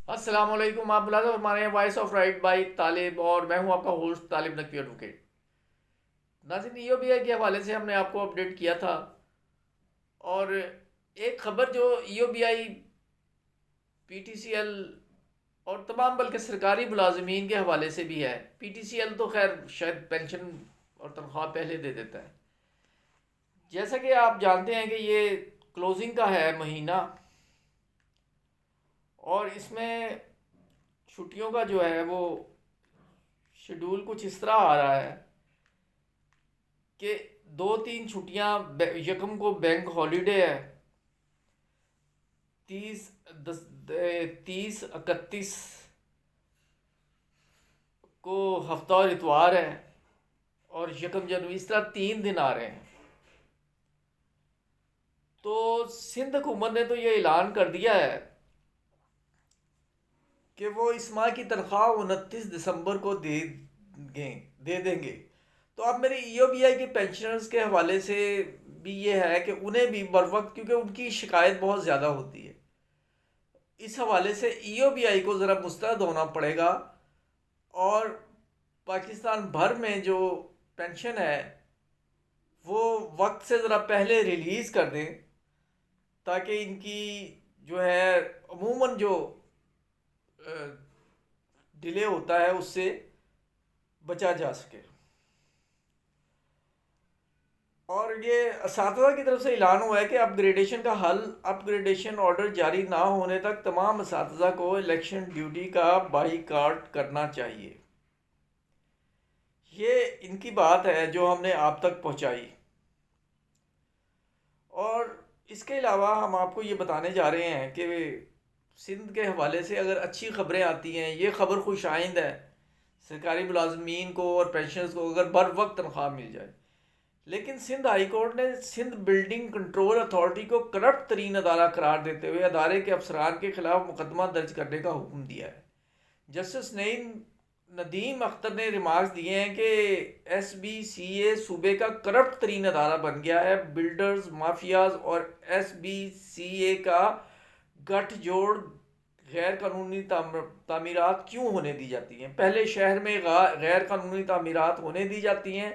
السلام علیکم، آپ بلا دو ہمارے وائس آف رائٹ بائی طالب، اور میں ہوں آپ کا ہوسٹ طالب نقوی ایڈوکیٹ۔ ناظرین، ای او بی آئی کے حوالے سے ہم نے آپ کو اپڈیٹ کیا تھا، اور ایک خبر جو ای او بی آئی، پی ٹی سی ایل اور تمام بلکہ سرکاری ملازمین کے حوالے سے بھی ہے۔ پی ٹی سی ایل تو خیر شاید پینشن اور تنخواہ پہلے دے دیتا ہے۔ جیسا کہ آپ جانتے ہیں کہ یہ کلوزنگ کا ہے مہینہ، اور اس میں چھٹیوں کا جو ہے وہ شیڈول کچھ اس طرح آ رہا ہے کہ دو تین چھٹیاں، یکم کو بینک ہالیڈے ہے، تیس تیس اکتیس کو ہفتہ اور اتوار ہے، اور یکم جنوری، اس طرح 3 دن آ رہے ہیں۔ تو سندھ حکومت نے تو یہ اعلان کر دیا ہے کہ وہ اس ماہ کی تنخواہ 29 دسمبر کو دے دیں گے۔ تو اب میرے ای او بی آئی کے پینشنرز کے حوالے سے بھی یہ ہے کہ انہیں بھی بر وقت، کیونکہ ان کی شکایت بہت زیادہ ہوتی ہے، اس حوالے سے ای او بی آئی کو ذرا مستعد ہونا پڑے گا، اور پاکستان بھر میں جو پینشن ہے وہ وقت سے ذرا پہلے ریلیز کر دیں، تاکہ ان کی جو ہے عموماً جو ڈیلے ہوتا ہے اس سے بچا جا سکے۔ اور یہ اساتذہ کی طرف سے اعلان ہوا ہے کہ اپ گریڈیشن آرڈر جاری نہ ہونے تک تمام اساتذہ کو الیکشن ڈیوٹی کا بائی کاٹ کرنا چاہیے۔ یہ ان کی بات ہے جو ہم نے آپ تک پہنچائی، اور اس کے علاوہ ہم آپ کو یہ بتانے جا رہے ہیں کہ سندھ کے حوالے سے اگر اچھی خبریں آتی ہیں، یہ خبر خوش آئند ہے سرکاری ملازمین کو اور پینشنرز کو اگر بر وقت تنخواہ مل جائے۔ لیکن سندھ ہائی کورٹ نے سندھ بلڈنگ کنٹرول اتھارٹی کو کرپٹ ترین ادارہ قرار دیتے ہوئے ادارے کے افسران کے خلاف مقدمہ درج کرنے کا حکم دیا ہے۔ جسٹس ندیم اختر نے ریمارکس دیے ہیں کہ ایس بی سی اے صوبے کا کرپٹ ترین ادارہ بن گیا ہے۔ بلڈرز، مافیاز اور ایس بی سی اے کا گٹھ جوڑ غیر قانونی تعمیرات کیوں ہونے دی جاتی ہیں؟ پہلے شہر میں غیر قانونی تعمیرات ہونے دی جاتی ہیں،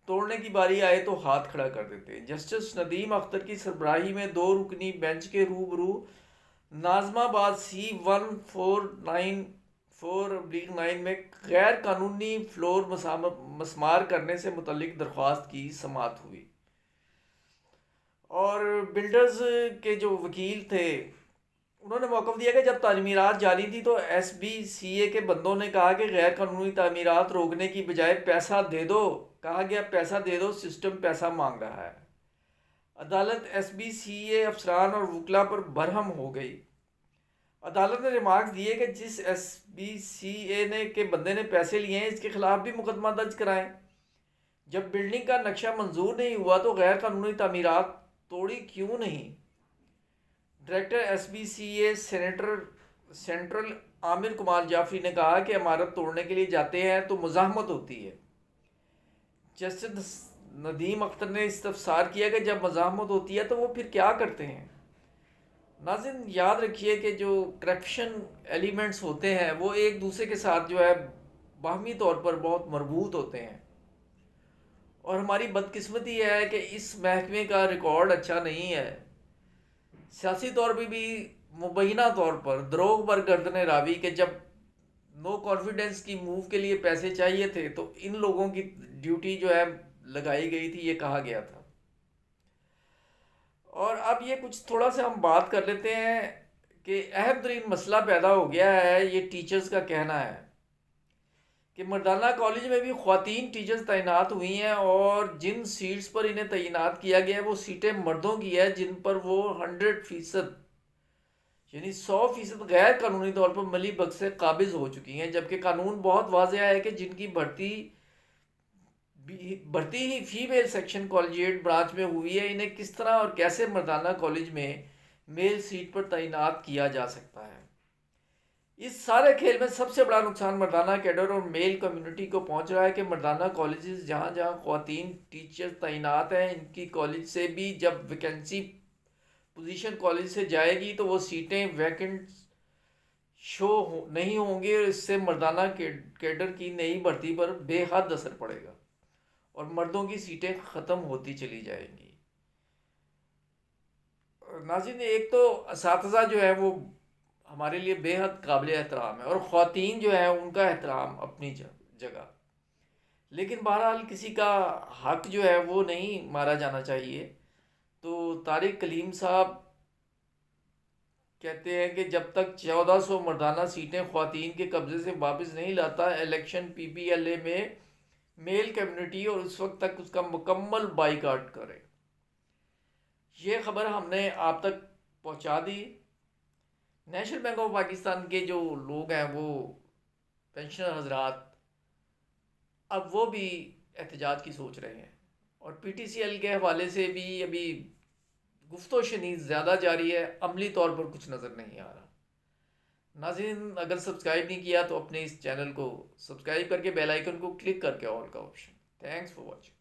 توڑنے کی باری آئے تو ہاتھ کھڑا کر دیتے ہیں۔ جسٹس ندیم اختر کی سربراہی میں 2 رکنی بینچ کے روبرو ناظم آباد C1494/9 میں غیر قانونی فلور مسمار کرنے سے متعلق درخواست کی سماعت ہوئی، اور بلڈرز کے جو وکیل تھے انہوں نے موقف دیا کہ جب تعمیرات جاری تھی تو ایس بی سی اے کے بندوں نے کہا کہ غیر قانونی تعمیرات روکنے کی بجائے پیسہ دے دو، کہا گیا پیسہ دے دو، سسٹم پیسہ مانگ رہا ہے۔ عدالت ایس بی سی اے افسران اور وکلا پر برہم ہو گئی۔ عدالت نے ریمارکس دیے کہ جس ایس بی سی اے کے بندے نے پیسے لیے ہیں اس کے خلاف بھی مقدمہ درج کرائیں۔ جب بلڈنگ کا نقشہ منظور نہیں ہوا تو غیر قانونی تعمیرات توڑی کیوں نہیں؟ Director S B C A central Aamir Kumar Jafri نے کہا کہ عمارت توڑنے کے لیے جاتے ہیں تو مزاحمت ہوتی ہے۔ جسٹس ندیم اختر نے استفسار کیا کہ جب مزاحمت ہوتی ہے تو وہ پھر کیا کرتے ہیں؟ ناظرین، یاد رکھیے کہ جو کرپشن ایلیمنٹس ہوتے ہیں وہ ایک دوسرے کے ساتھ جو ہے باہمی طور پر بہت مربوط ہوتے ہیں، اور ہماری بدقسمتی ہے کہ اس محکمے کا ریکارڈ اچھا نہیں ہے۔ سیاسی طور پہ بھی مبینہ طور پر دروغ بر گردن راوی کہ جب نو کانفیڈنس کی موو کے لیے پیسے چاہیے تھے تو ان لوگوں کی ڈیوٹی جو ہے لگائی گئی تھی، یہ کہا گیا تھا۔ اور اب یہ کچھ تھوڑا سا ہم بات کر لیتے ہیں کہ اہم ترین مسئلہ پیدا ہو گیا ہے، یہ ٹیچرز کا کہنا ہے کہ مردانہ کالج میں بھی خواتین ٹیچرز تعینات ہوئی ہیں، اور جن سیٹس پر انہیں تعینات کیا گیا ہے وہ سیٹیں مردوں کی ہے جن پر وہ 100% یعنی 100% غیر قانونی طور پر ملی بگ سے قابض ہو چکی ہیں، جبکہ قانون بہت واضح ہے کہ جن کی بھرتی ہی فیمیل سیکشن کالجیٹ برانچ میں ہوئی ہے انہیں کس طرح اور کیسے مردانہ کالج میں میل سیٹ پر تعینات کیا جا سکتا ہے؟ اس سارے کھیل میں سب سے بڑا نقصان مردانہ کیڈر اور میل کمیونٹی کو پہنچ رہا ہے کہ مردانہ کالجز جہاں جہاں خواتین ٹیچر تعینات ہیں ان کی کالج سے بھی جب ویکنسی پوزیشن کالج سے جائے گی تو وہ سیٹیں ویکنٹ نہیں ہوں گے، اور اس سے مردانہ کیڈر کی نئی بھرتی پر بے حد اثر پڑے گا اور مردوں کی سیٹیں ختم ہوتی چلی جائیں گی۔ ناظرین، ایک تو اساتذہ جو ہے وہ ہمارے لیے بے حد قابل احترام ہے، اور خواتین جو ہے ان کا احترام اپنی جگہ، لیکن بہرحال کسی کا حق جو ہے وہ نہیں مارا جانا چاہیے۔ تو طارق کلیم صاحب کہتے ہیں کہ جب تک 1400 مردانہ سیٹیں خواتین کے قبضے سے واپس نہیں لاتا election P P L A میں میل کمیونٹی، اور اس وقت تک اس کا مکمل بائیکاٹ کرے۔ یہ خبر ہم نے آپ تک پہنچا دی۔ نیشنل بینک آف پاکستان کے جو لوگ ہیں وہ پینشنر حضرات، اب وہ بھی احتجاج کی سوچ رہے ہیں، اور پی ٹی سی ایل کے حوالے سے بھی ابھی گفت و شنید زیادہ جاری ہے، عملی طور پر کچھ نظر نہیں آ رہا۔ ناظرین، اگر سبسکرائب نہیں کیا تو اپنے اس چینل کو سبسکرائب کر کے بیل آئیکن کو کلک کر کے آل کا آپشن۔ Thanks for watching.